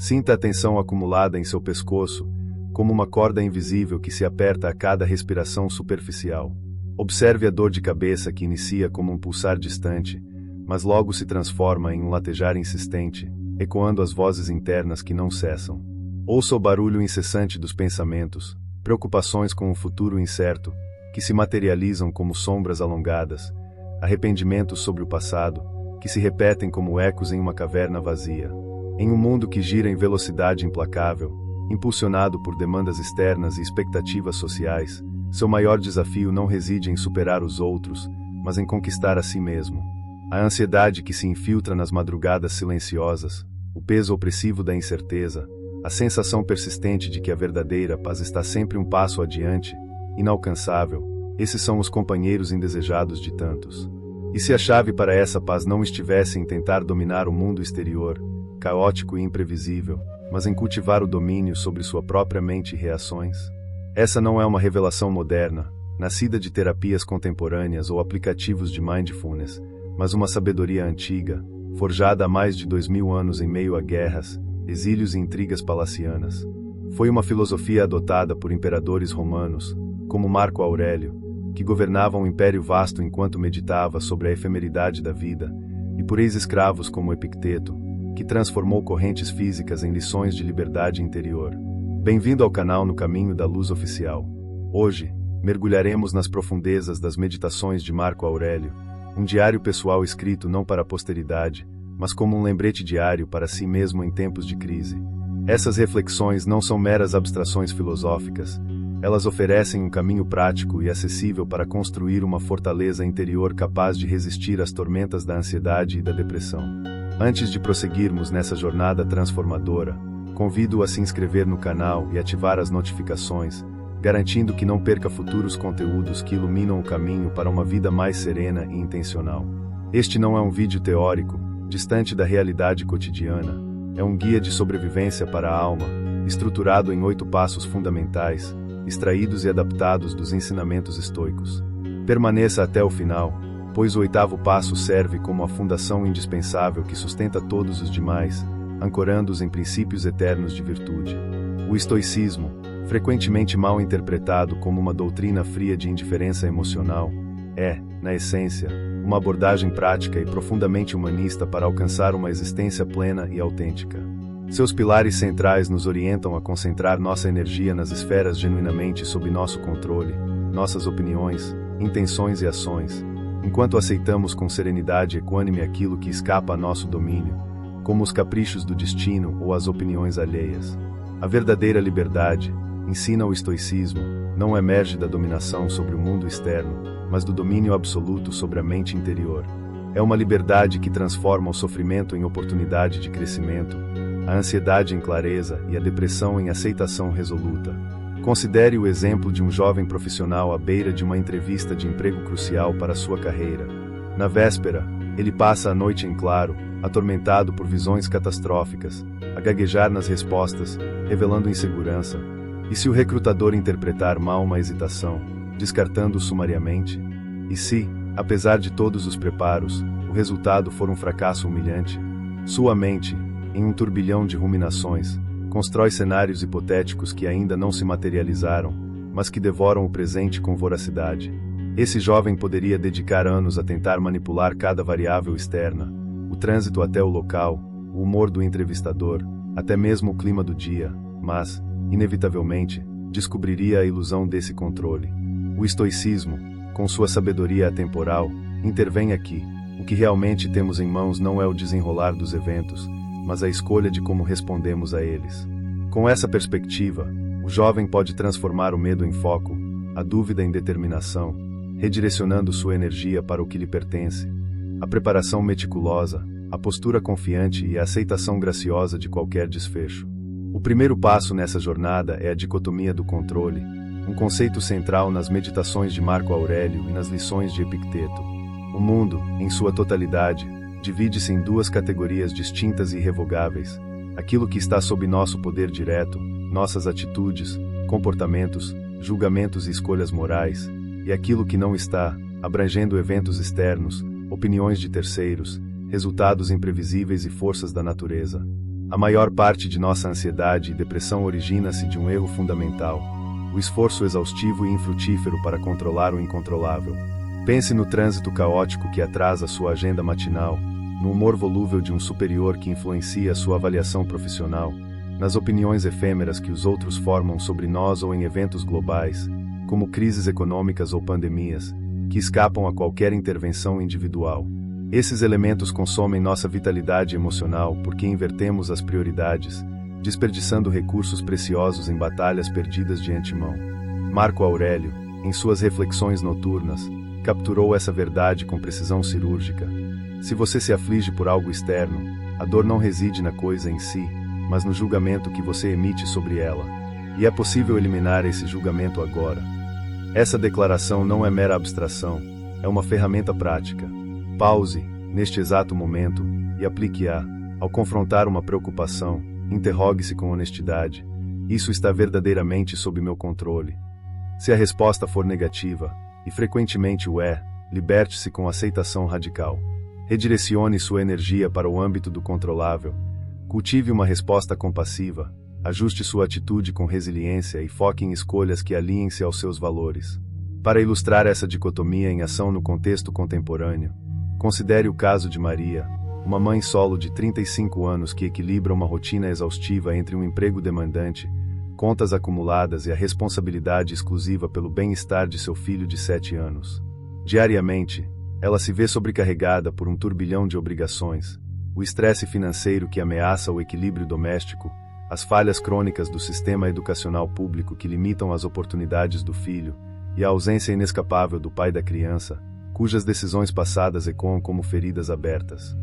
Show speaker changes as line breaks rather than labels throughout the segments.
Sinta a tensão acumulada em seu pescoço, como uma corda invisível que se aperta a cada respiração superficial. Observe a dor de cabeça que inicia como um pulsar distante, mas logo se transforma em um latejar insistente, ecoando as vozes internas que não cessam. Ouça o barulho incessante dos pensamentos, preocupações com o futuro incerto, que se materializam como sombras alongadas, arrependimentos sobre o passado, que se repetem como ecos em uma caverna vazia. Em um mundo que gira em velocidade implacável, impulsionado por demandas externas e expectativas sociais, seu maior desafio não reside em superar os outros, mas em conquistar a si mesmo. A ansiedade que se infiltra nas madrugadas silenciosas, o peso opressivo da incerteza, a sensação persistente de que a verdadeira paz está sempre um passo adiante, inalcançável, esses são os companheiros indesejados de tantos. E se a chave para essa paz não estivesse em tentar dominar o mundo exterior, caótico e imprevisível, mas em cultivar o domínio sobre sua própria mente e reações? Essa não é uma revelação moderna, nascida de terapias contemporâneas ou aplicativos de mindfulness, mas uma sabedoria antiga, forjada há mais de 2000 anos em meio a guerras, exílios e intrigas palacianas. Foi uma filosofia adotada por imperadores romanos, como Marco Aurélio, que governava um império vasto enquanto meditava sobre a efemeridade da vida, e por ex-escravos como Epicteto, que transformou correntes físicas em lições de liberdade interior. Bem-vindo ao canal No Caminho da Luz Oficial. Hoje, mergulharemos nas profundezas das meditações de Marco Aurélio, um diário pessoal escrito não para a posteridade, mas como um lembrete diário para si mesmo em tempos de crise. Essas reflexões não são meras abstrações filosóficas, elas oferecem um caminho prático e acessível para construir uma fortaleza interior capaz de resistir às tormentas da ansiedade e da depressão. Antes de prosseguirmos nessa jornada transformadora, convido-o a se inscrever no canal e ativar as notificações, garantindo que não perca futuros conteúdos que iluminam o caminho para uma vida mais serena e intencional. Este não é um vídeo teórico, distante da realidade cotidiana, é um guia de sobrevivência para a alma, estruturado em 8 passos fundamentais, extraídos e adaptados dos ensinamentos estoicos. Permaneça até o final, pois o 8º passo serve como a fundação indispensável que sustenta todos os demais, ancorando-os em princípios eternos de virtude. O estoicismo, frequentemente mal interpretado como uma doutrina fria de indiferença emocional, é, na essência, uma abordagem prática e profundamente humanista para alcançar uma existência plena e autêntica. Seus pilares centrais nos orientam a concentrar nossa energia nas esferas genuinamente sob nosso controle, nossas opiniões, intenções e ações, enquanto aceitamos com serenidade equânime aquilo que escapa a nosso domínio, como os caprichos do destino ou as opiniões alheias. A verdadeira liberdade, ensina o estoicismo, não emerge da dominação sobre o mundo externo, mas do domínio absoluto sobre a mente interior. É uma liberdade que transforma o sofrimento em oportunidade de crescimento, a ansiedade em clareza e a depressão em aceitação resoluta. Considere o exemplo de um jovem profissional à beira de uma entrevista de emprego crucial para sua carreira. Na véspera, ele passa a noite em claro, atormentado por visões catastróficas, a gaguejar nas respostas, revelando insegurança. E se o recrutador interpretar mal uma hesitação, descartando-o sumariamente? E se, apesar de todos os preparos, o resultado for um fracasso humilhante? Sua mente, em um turbilhão de ruminações, constrói cenários hipotéticos que ainda não se materializaram, mas que devoram o presente com voracidade. Esse jovem poderia dedicar anos a tentar manipular cada variável externa, o trânsito até o local, o humor do entrevistador, até mesmo o clima do dia, mas, inevitavelmente, descobriria a ilusão desse controle. O estoicismo, com sua sabedoria atemporal, intervém aqui. O que realmente temos em mãos não é o desenrolar dos eventos, mas a escolha de como respondemos a eles. Com essa perspectiva, o jovem pode transformar o medo em foco, a dúvida em determinação, redirecionando sua energia para o que lhe pertence. A preparação meticulosa, a postura confiante e a aceitação graciosa de qualquer desfecho. O primeiro passo nessa jornada é a dicotomia do controle, um conceito central nas meditações de Marco Aurélio e nas lições de Epicteto. O mundo, em sua totalidade, divide-se em 2 categorias distintas e irrevogáveis: aquilo que está sob nosso poder direto, nossas atitudes, comportamentos, julgamentos e escolhas morais, e aquilo que não está, abrangendo eventos externos, opiniões de terceiros, resultados imprevisíveis e forças da natureza. A maior parte de nossa ansiedade e depressão origina-se de um erro fundamental: o esforço exaustivo e infrutífero para controlar o incontrolável. Pense no trânsito caótico que atrasa sua agenda matinal, no humor volúvel de um superior que influencia sua avaliação profissional, nas opiniões efêmeras que os outros formam sobre nós ou em eventos globais, como crises econômicas ou pandemias, que escapam a qualquer intervenção individual. Esses elementos consomem nossa vitalidade emocional porque invertemos as prioridades, desperdiçando recursos preciosos em batalhas perdidas de antemão. Marco Aurélio, em suas reflexões noturnas, capturou essa verdade com precisão cirúrgica. Se você se aflige por algo externo, a dor não reside na coisa em si, mas no julgamento que você emite sobre ela. E é possível eliminar esse julgamento agora. Essa declaração não é mera abstração, é uma ferramenta prática. Pause, neste exato momento, e aplique-a. Ao confrontar uma preocupação, interrogue-se com honestidade: isso está verdadeiramente sob meu controle? Se a resposta for negativa, e frequentemente o é, liberte-se com aceitação radical. Redirecione sua energia para o âmbito do controlável. Cultive uma resposta compassiva. Ajuste sua atitude com resiliência e foque em escolhas que alinhem-se aos seus valores. Para ilustrar essa dicotomia em ação no contexto contemporâneo, considere o caso de Maria, uma mãe solo de 35 anos que equilibra uma rotina exaustiva entre um emprego demandante, contas acumuladas e a responsabilidade exclusiva pelo bem-estar de seu filho de 7 anos. Diariamente, ela se vê sobrecarregada por um turbilhão de obrigações, o estresse financeiro que ameaça o equilíbrio doméstico, as falhas crônicas do sistema educacional público que limitam as oportunidades do filho, e a ausência inescapável do pai da criança, cujas decisões passadas ecoam como feridas abertas.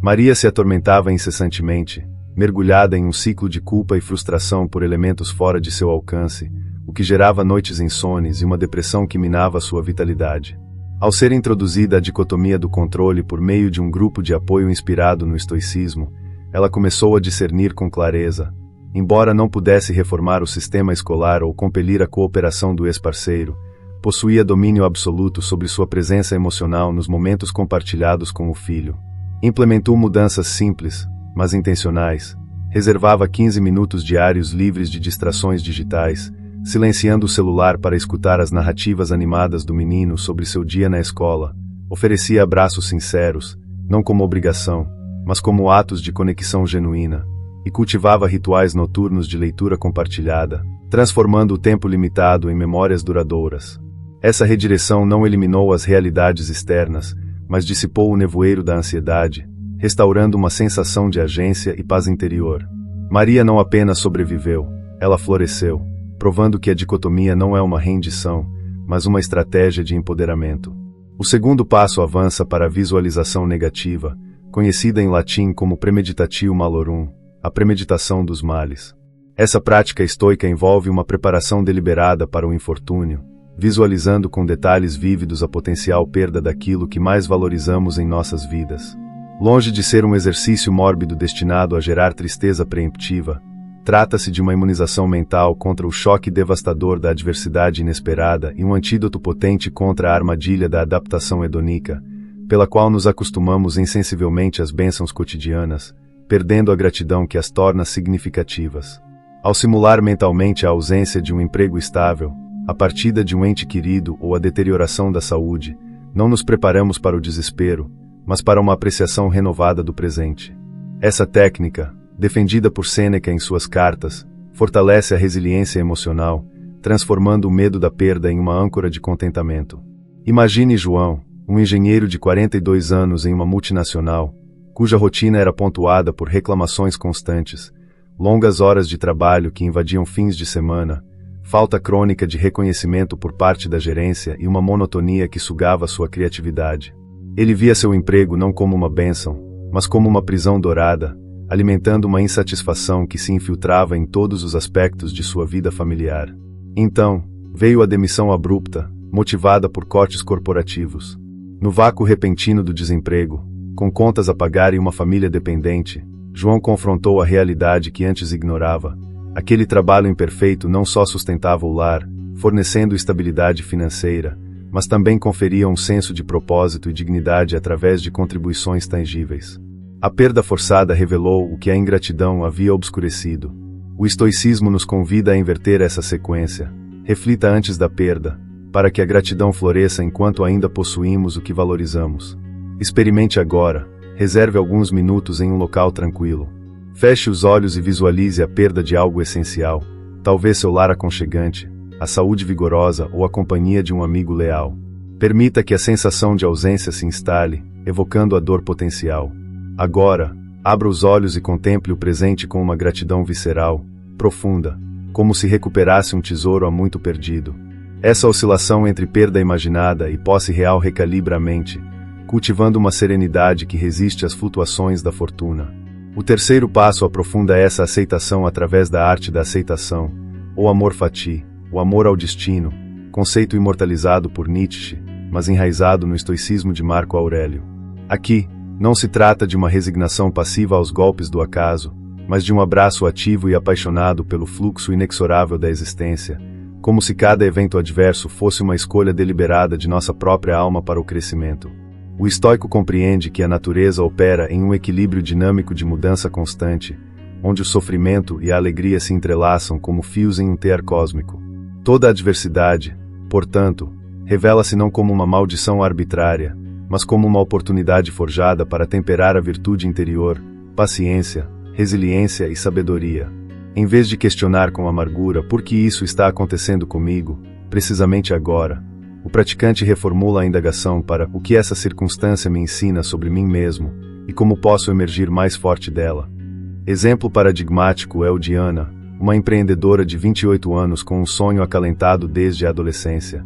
Maria se atormentava incessantemente, mergulhada em um ciclo de culpa e frustração por elementos fora de seu alcance, o que gerava noites insones e uma depressão que minava sua vitalidade. Ao ser introduzida a dicotomia do controle por meio de um grupo de apoio inspirado no estoicismo, ela começou a discernir com clareza. Embora não pudesse reformar o sistema escolar ou compelir a cooperação do ex-parceiro, possuía domínio absoluto sobre sua presença emocional nos momentos compartilhados com o filho. Implementou mudanças simples, mas intencionais. Reservava 15 minutos diários livres de distrações digitais, silenciando o celular para escutar as narrativas animadas do menino sobre seu dia na escola. Oferecia abraços sinceros, não como obrigação, mas como atos de conexão genuína, e cultivava rituais noturnos de leitura compartilhada, transformando o tempo limitado em memórias duradouras. Essa redireção não eliminou as realidades externas, mas dissipou o nevoeiro da ansiedade, restaurando uma sensação de agência e paz interior. Maria não apenas sobreviveu, ela floresceu, provando que a dicotomia não é uma rendição, mas uma estratégia de empoderamento. O segundo passo avança para a visualização negativa, conhecida em latim como premeditatio malorum, a premeditação dos males. Essa prática estoica envolve uma preparação deliberada para o infortúnio, visualizando com detalhes vívidos a potencial perda daquilo que mais valorizamos em nossas vidas. Longe de ser um exercício mórbido destinado a gerar tristeza preemptiva, trata-se de uma imunização mental contra o choque devastador da adversidade inesperada e um antídoto potente contra a armadilha da adaptação hedônica, pela qual nos acostumamos insensivelmente às bênçãos cotidianas, perdendo a gratidão que as torna significativas. Ao simular mentalmente a ausência de um emprego estável, a partida de um ente querido ou a deterioração da saúde, não nos preparamos para o desespero, mas para uma apreciação renovada do presente. Essa técnica, defendida por Sêneca em suas cartas, fortalece a resiliência emocional, transformando o medo da perda em uma âncora de contentamento. Imagine João, um engenheiro de 42 anos em uma multinacional, cuja rotina era pontuada por reclamações constantes, longas horas de trabalho que invadiam fins de semana, falta crônica de reconhecimento por parte da gerência e uma monotonia que sugava sua criatividade. Ele via seu emprego não como uma bênção, mas como uma prisão dourada, alimentando uma insatisfação que se infiltrava em todos os aspectos de sua vida familiar. Então, veio a demissão abrupta, motivada por cortes corporativos. No vácuo repentino do desemprego, com contas a pagar e uma família dependente, João confrontou a realidade que antes ignorava. Aquele trabalho imperfeito não só sustentava o lar, fornecendo estabilidade financeira, mas também conferia um senso de propósito e dignidade através de contribuições tangíveis. A perda forçada revelou o que a ingratidão havia obscurecido. O estoicismo nos convida a inverter essa sequência. Reflita antes da perda, para que a gratidão floresça enquanto ainda possuímos o que valorizamos. Experimente agora, reserve alguns minutos em um local tranquilo. Feche os olhos e visualize a perda de algo essencial, talvez seu lar aconchegante, a saúde vigorosa ou a companhia de um amigo leal. Permita que a sensação de ausência se instale, evocando a dor potencial. Agora, abra os olhos e contemple o presente com uma gratidão visceral, profunda, como se recuperasse um tesouro há muito perdido. Essa oscilação entre perda imaginada e posse real recalibra a mente, cultivando uma serenidade que resiste às flutuações da fortuna. O terceiro passo aprofunda essa aceitação através da arte da aceitação, ou amor fati, o amor ao destino, conceito imortalizado por Nietzsche, mas enraizado no estoicismo de Marco Aurélio. Aqui, não se trata de uma resignação passiva aos golpes do acaso, mas de um abraço ativo e apaixonado pelo fluxo inexorável da existência, como se cada evento adverso fosse uma escolha deliberada de nossa própria alma para o crescimento. O estoico compreende que a natureza opera em um equilíbrio dinâmico de mudança constante, onde o sofrimento e a alegria se entrelaçam como fios em um tear cósmico. Toda adversidade, portanto, revela-se não como uma maldição arbitrária, mas como uma oportunidade forjada para temperar a virtude interior, paciência, resiliência e sabedoria. Em vez de questionar com amargura por que isso está acontecendo comigo, precisamente agora, o praticante reformula a indagação para o que essa circunstância me ensina sobre mim mesmo e como posso emergir mais forte dela. Exemplo paradigmático é o de Ana, uma empreendedora de 28 anos com um sonho acalentado desde a adolescência: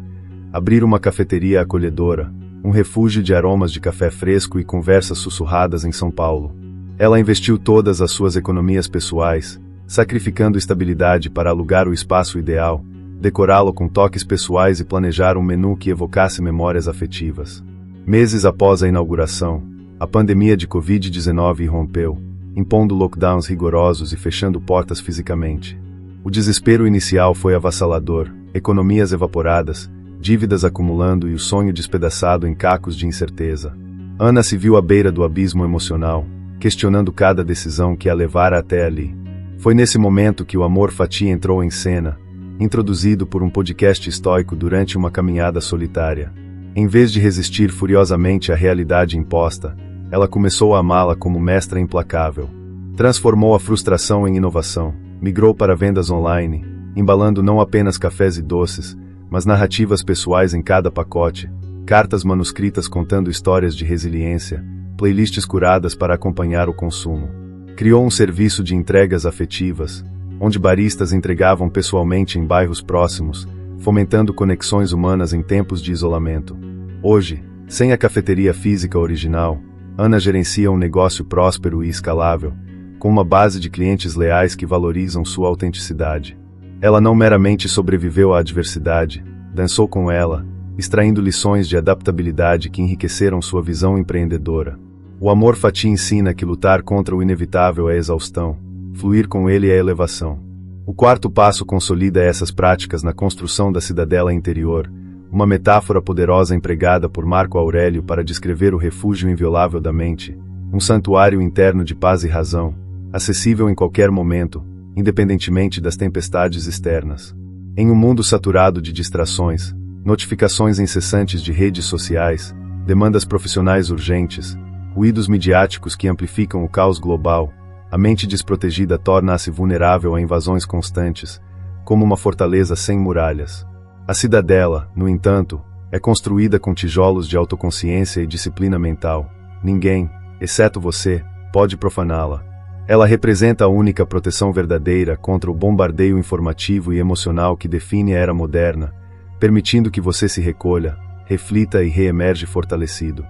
abrir uma cafeteria acolhedora, um refúgio de aromas de café fresco e conversas sussurradas em São Paulo. Ela investiu todas as suas economias pessoais, sacrificando estabilidade para alugar o espaço ideal, decorá-lo com toques pessoais e planejar um menu que evocasse memórias afetivas. Meses após a inauguração, a pandemia de Covid-19 irrompeu, impondo lockdowns rigorosos e fechando portas fisicamente. O desespero inicial foi avassalador, economias evaporadas, dívidas acumulando e o sonho despedaçado em cacos de incerteza. Ana se viu à beira do abismo emocional, questionando cada decisão que a levara até ali. Foi nesse momento que o amor fati entrou em cena, introduzido por um podcast estoico durante uma caminhada solitária. Em vez de resistir furiosamente à realidade imposta, ela começou a amá-la como mestra implacável. Transformou a frustração em inovação, migrou para vendas online, embalando não apenas cafés e doces, mas narrativas pessoais em cada pacote, cartas manuscritas contando histórias de resiliência, playlists curadas para acompanhar o consumo. Criou um serviço de entregas afetivas, onde baristas entregavam pessoalmente em bairros próximos, fomentando conexões humanas em tempos de isolamento. Hoje, sem a cafeteria física original, Ana gerencia um negócio próspero e escalável, com uma base de clientes leais que valorizam sua autenticidade. Ela não meramente sobreviveu à adversidade, dançou com ela, extraindo lições de adaptabilidade que enriqueceram sua visão empreendedora. O amor fati ensina que lutar contra o inevitável é exaustão, fluir com ele é elevação. O quarto passo consolida essas práticas na construção da cidadela interior, uma metáfora poderosa empregada por Marco Aurélio para descrever o refúgio inviolável da mente, um santuário interno de paz e razão, acessível em qualquer momento, independentemente das tempestades externas. Em um mundo saturado de distrações, notificações incessantes de redes sociais, demandas profissionais urgentes, ruídos midiáticos que amplificam o caos global, a mente desprotegida torna-se vulnerável a invasões constantes, como uma fortaleza sem muralhas. A cidadela, no entanto, é construída com tijolos de autoconsciência e disciplina mental. Ninguém, exceto você, pode profaná-la. Ela representa a única proteção verdadeira contra o bombardeio informativo e emocional que define a era moderna, permitindo que você se recolha, reflita e reemerge fortalecido.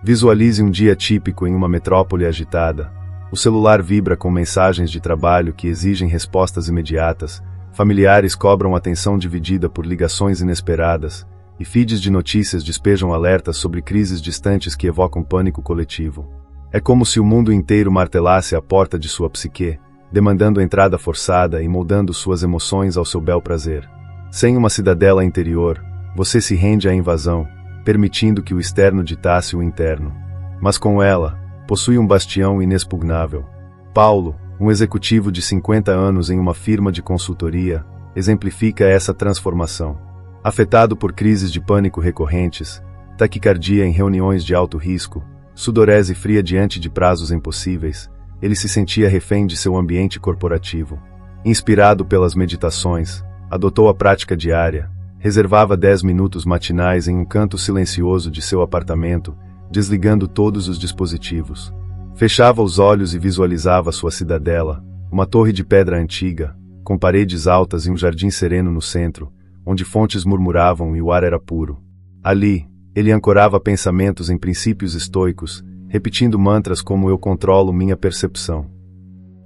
Visualize um dia típico em uma metrópole agitada. O celular vibra com mensagens de trabalho que exigem respostas imediatas, familiares cobram atenção dividida por ligações inesperadas, e feeds de notícias despejam alertas sobre crises distantes que evocam pânico coletivo. É como se o mundo inteiro martelasse a porta de sua psique, demandando entrada forçada e moldando suas emoções ao seu bel prazer. Sem uma cidadela interior, você se rende à invasão, permitindo que o externo ditasse o interno. Mas com ela, possui um bastião inexpugnável. Paulo, um executivo de 50 anos em uma firma de consultoria, exemplifica essa transformação. Afetado por crises de pânico recorrentes, taquicardia em reuniões de alto risco, sudorese fria diante de prazos impossíveis, ele se sentia refém de seu ambiente corporativo. Inspirado pelas meditações, adotou a prática diária, reservava 10 minutos matinais em um canto silencioso de seu apartamento, desligando todos os dispositivos. Fechava os olhos e visualizava sua cidadela, uma torre de pedra antiga, com paredes altas e um jardim sereno no centro, onde fontes murmuravam e o ar era puro. Ali, ele ancorava pensamentos em princípios estoicos, repetindo mantras como "eu controlo minha percepção".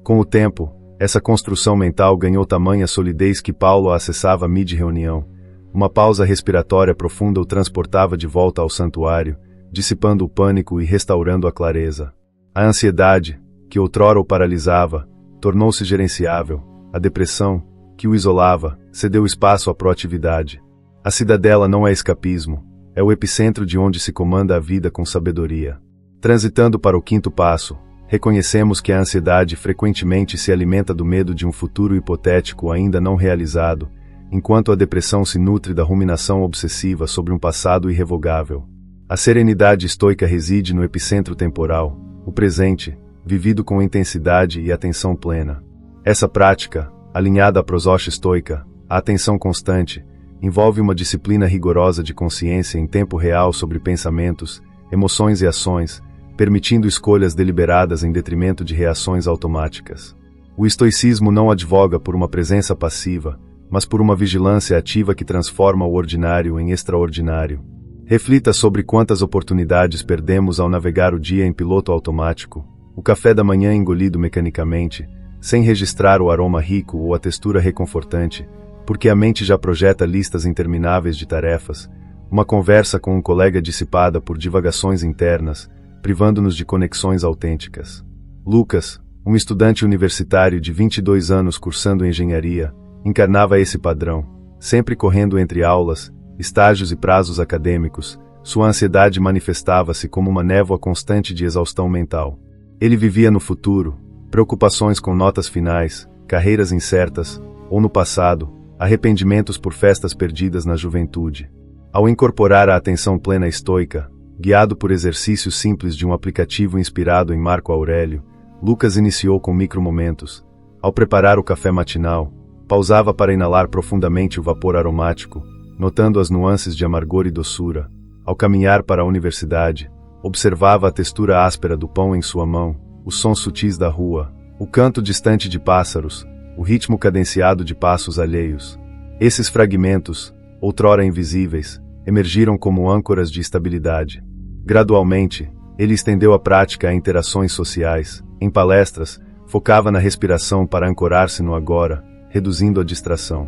Com o tempo, essa construção mental ganhou tamanha solidez que Paulo a acessava mid-reunião. Uma pausa respiratória profunda o transportava de volta ao santuário, dissipando o pânico e restaurando a clareza. A ansiedade, que outrora o paralisava, tornou-se gerenciável. A depressão, que o isolava, cedeu espaço à proatividade. A cidadela não é escapismo, é o epicentro de onde se comanda a vida com sabedoria. Transitando para o quinto passo, reconhecemos que a ansiedade frequentemente se alimenta do medo de um futuro hipotético ainda não realizado, enquanto a depressão se nutre da ruminação obsessiva sobre um passado irrevogável. A serenidade estoica reside no epicentro temporal, o presente, vivido com intensidade e atenção plena. Essa prática, alinhada à prosódia estoica, a atenção constante, envolve uma disciplina rigorosa de consciência em tempo real sobre pensamentos, emoções e ações, permitindo escolhas deliberadas em detrimento de reações automáticas. O estoicismo não advoga por uma presença passiva, mas por uma vigilância ativa que transforma o ordinário em extraordinário. Reflita sobre quantas oportunidades perdemos ao navegar o dia em piloto automático, o café da manhã engolido mecanicamente, sem registrar o aroma rico ou a textura reconfortante, porque a mente já projeta listas intermináveis de tarefas, uma conversa com um colega dissipada por divagações internas, privando-nos de conexões autênticas. Lucas, um estudante universitário de 22 anos cursando engenharia, encarnava esse padrão, sempre correndo entre aulas, estágios e prazos acadêmicos. Sua ansiedade manifestava-se como uma névoa constante de exaustão mental. Ele vivia no futuro, preocupações com notas finais, carreiras incertas, ou no passado, arrependimentos por festas perdidas na juventude. Ao incorporar a atenção plena estoica, guiado por exercícios simples de um aplicativo inspirado em Marco Aurélio, Lucas iniciou com micromomentos. Ao preparar o café matinal, pausava para inalar profundamente o vapor aromático, notando as nuances de amargor e doçura. Ao caminhar para a universidade, observava a textura áspera do pão em sua mão, os sons sutis da rua, o canto distante de pássaros, o ritmo cadenciado de passos alheios. Esses fragmentos, outrora invisíveis, emergiram como âncoras de estabilidade. Gradualmente, ele estendeu a prática a interações sociais. Em palestras, focava na respiração para ancorar-se no agora, reduzindo a distração.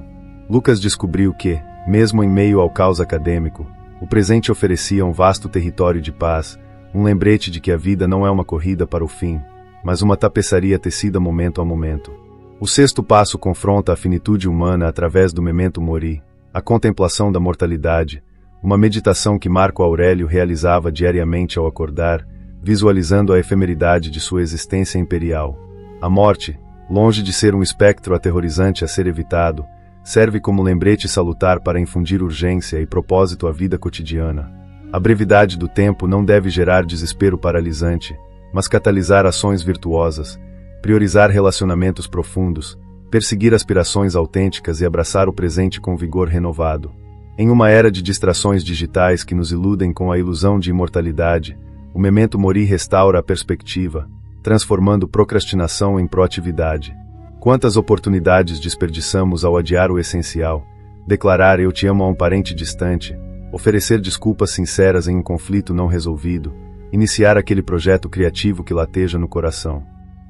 Lucas descobriu que, mesmo em meio ao caos acadêmico, o presente oferecia um vasto território de paz, um lembrete de que a vida não é uma corrida para o fim, mas uma tapeçaria tecida momento a momento. O sexto passo confronta a finitude humana através do memento mori, a contemplação da mortalidade, uma meditação que Marco Aurélio realizava diariamente ao acordar, visualizando a efemeridade de sua existência imperial. A morte, longe de ser um espectro aterrorizante a ser evitado, serve como lembrete salutar para infundir urgência e propósito à vida cotidiana. A brevidade do tempo não deve gerar desespero paralisante, mas catalisar ações virtuosas, priorizar relacionamentos profundos, perseguir aspirações autênticas e abraçar o presente com vigor renovado. Em uma era de distrações digitais que nos iludem com a ilusão de imortalidade, o memento mori restaura a perspectiva, transformando procrastinação em proatividade. Quantas oportunidades desperdiçamos ao adiar o essencial, declarar "eu te amo" a um parente distante, oferecer desculpas sinceras em um conflito não resolvido, iniciar aquele projeto criativo que lateja no coração.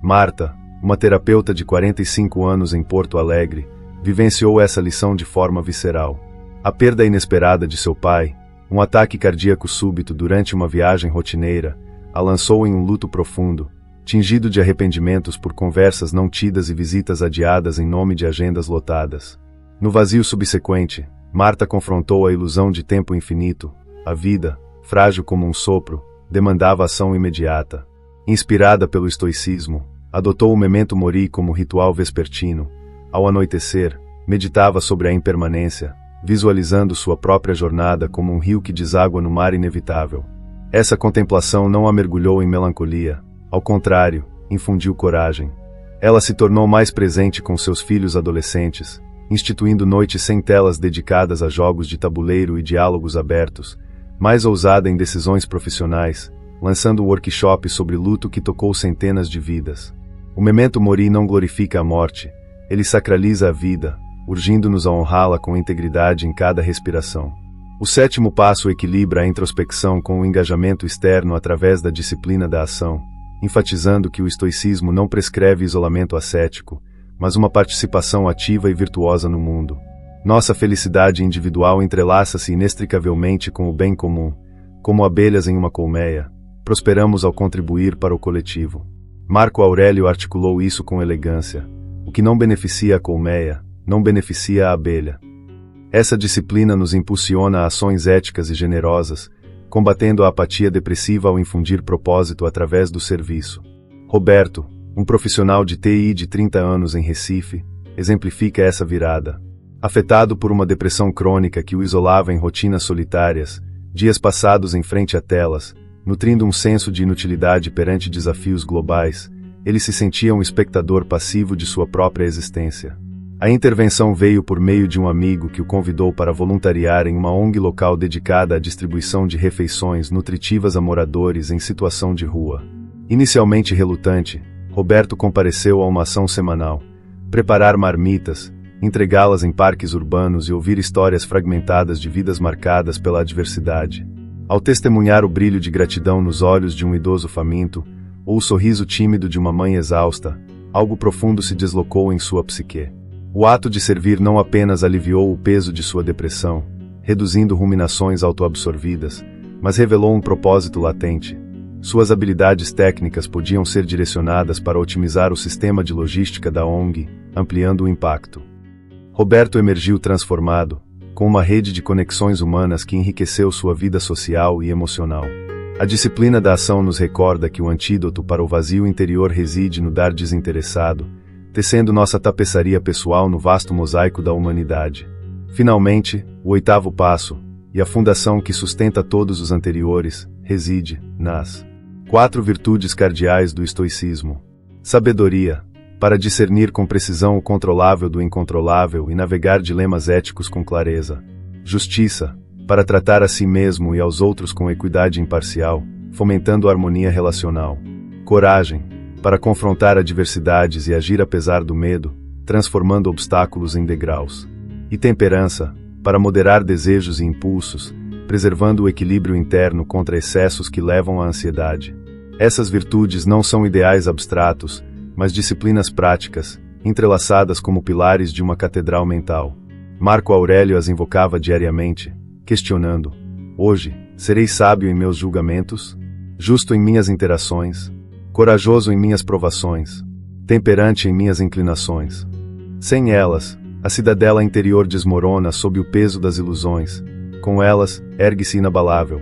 Marta, uma terapeuta de 45 anos em Porto Alegre, vivenciou essa lição de forma visceral. A perda inesperada de seu pai, um ataque cardíaco súbito durante uma viagem rotineira, a lançou em um luto profundo, tingido de arrependimentos por conversas não tidas e visitas adiadas em nome de agendas lotadas. No vazio subsequente, Marta confrontou a ilusão de tempo infinito. A vida, frágil como um sopro, demandava ação imediata. Inspirada pelo estoicismo, adotou o memento mori como ritual vespertino. Ao anoitecer, meditava sobre a impermanência, visualizando sua própria jornada como um rio que deságua no mar inevitável. Essa contemplação não a mergulhou em melancolia, ao contrário, infundiu coragem. Ela se tornou mais presente com seus filhos adolescentes, instituindo noites sem telas dedicadas a jogos de tabuleiro e diálogos abertos, mais ousada em decisões profissionais, lançando um workshop sobre luto que tocou centenas de vidas. O memento mori não glorifica a morte, ele sacraliza a vida, urgindo-nos a honrá-la com integridade em cada respiração. O sétimo passo equilibra a introspecção com o engajamento externo através da disciplina da ação, enfatizando que o estoicismo não prescreve isolamento ascético, mas uma participação ativa e virtuosa no mundo. Nossa felicidade individual entrelaça-se inextricavelmente com o bem comum, como abelhas em uma colmeia. Prosperamos ao contribuir para o coletivo. Marco Aurélio articulou isso com elegância. O que não beneficia a colmeia, não beneficia a abelha. Essa disciplina nos impulsiona a ações éticas e generosas, combatendo a apatia depressiva ao infundir propósito através do serviço. Roberto, um profissional de TI de 30 anos em Recife, exemplifica essa virada. Afetado por uma depressão crônica que o isolava em rotinas solitárias, dias passados em frente a telas, nutrindo um senso de inutilidade perante desafios globais, ele se sentia um espectador passivo de sua própria existência. A intervenção veio por meio de um amigo que o convidou para voluntariar em uma ONG local dedicada à distribuição de refeições nutritivas a moradores em situação de rua. Inicialmente relutante, Roberto compareceu a uma ação semanal: preparar marmitas, entregá-las em parques urbanos e ouvir histórias fragmentadas de vidas marcadas pela adversidade. Ao testemunhar o brilho de gratidão nos olhos de um idoso faminto, ou o sorriso tímido de uma mãe exausta, algo profundo se deslocou em sua psique. O ato de servir não apenas aliviou o peso de sua depressão, reduzindo ruminações autoabsorvidas, mas revelou um propósito latente. Suas habilidades técnicas podiam ser direcionadas para otimizar o sistema de logística da ONG, ampliando o impacto. Roberto emergiu transformado, com uma rede de conexões humanas que enriqueceu sua vida social e emocional. A disciplina da ação nos recorda que o antídoto para o vazio interior reside no dar desinteressado, tecendo nossa tapeçaria pessoal no vasto mosaico da humanidade. Finalmente, o oitavo passo, e a fundação que sustenta todos os anteriores, reside nas 4 virtudes cardeais do estoicismo. Sabedoria, para discernir com precisão o controlável do incontrolável e navegar dilemas éticos com clareza. Justiça, para tratar a si mesmo e aos outros com equidade imparcial, fomentando a harmonia relacional. Coragem, para confrontar adversidades e agir apesar do medo, transformando obstáculos em degraus. E temperança, para moderar desejos e impulsos, preservando o equilíbrio interno contra excessos que levam à ansiedade. Essas virtudes não são ideais abstratos, mas disciplinas práticas, entrelaçadas como pilares de uma catedral mental. Marco Aurélio as invocava diariamente, questionando: hoje, serei sábio em meus julgamentos? Justo em minhas interações? Corajoso em minhas provações? Temperante em minhas inclinações? Sem elas, a cidadela interior desmorona sob o peso das ilusões. Com elas, ergue-se inabalável.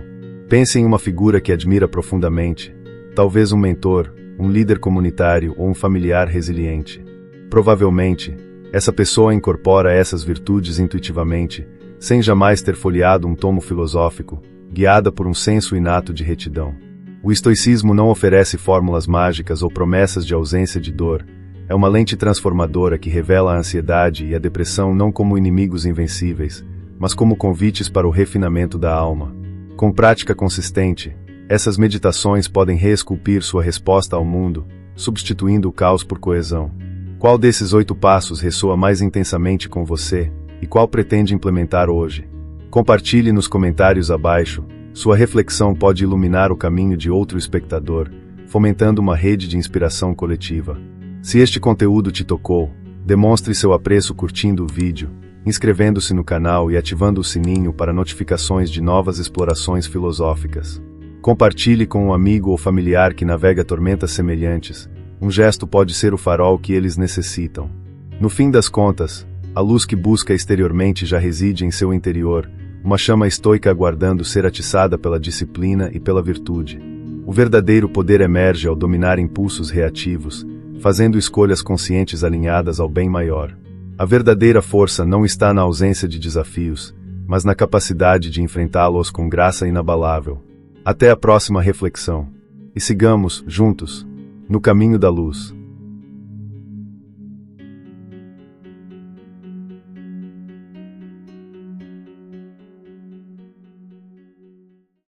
Pense em uma figura que admira profundamente, talvez um mentor, um líder comunitário ou um familiar resiliente. Provavelmente, essa pessoa incorpora essas virtudes intuitivamente, sem jamais ter folheado um tomo filosófico, guiada por um senso inato de retidão. O estoicismo não oferece fórmulas mágicas ou promessas de ausência de dor. É uma lente transformadora que revela a ansiedade e a depressão não como inimigos invencíveis, mas como convites para o refinamento da alma. Com prática consistente, essas meditações podem reesculpir sua resposta ao mundo, substituindo o caos por coesão. Qual desses 8 passos ressoa mais intensamente com você, e qual pretende implementar hoje? Compartilhe nos comentários abaixo. Sua reflexão pode iluminar o caminho de outro espectador, fomentando uma rede de inspiração coletiva. Se este conteúdo te tocou, demonstre seu apreço curtindo o vídeo, inscrevendo-se no canal e ativando o sininho para notificações de novas explorações filosóficas. Compartilhe com um amigo ou familiar que navega tormentas semelhantes. Um gesto pode ser o farol que eles necessitam. No fim das contas, a luz que busca exteriormente já reside em seu interior, uma chama estoica aguardando ser atiçada pela disciplina e pela virtude. O verdadeiro poder emerge ao dominar impulsos reativos, fazendo escolhas conscientes alinhadas ao bem maior. A verdadeira força não está na ausência de desafios, mas na capacidade de enfrentá-los com graça inabalável. Até a próxima reflexão. E sigamos, juntos, no caminho da luz.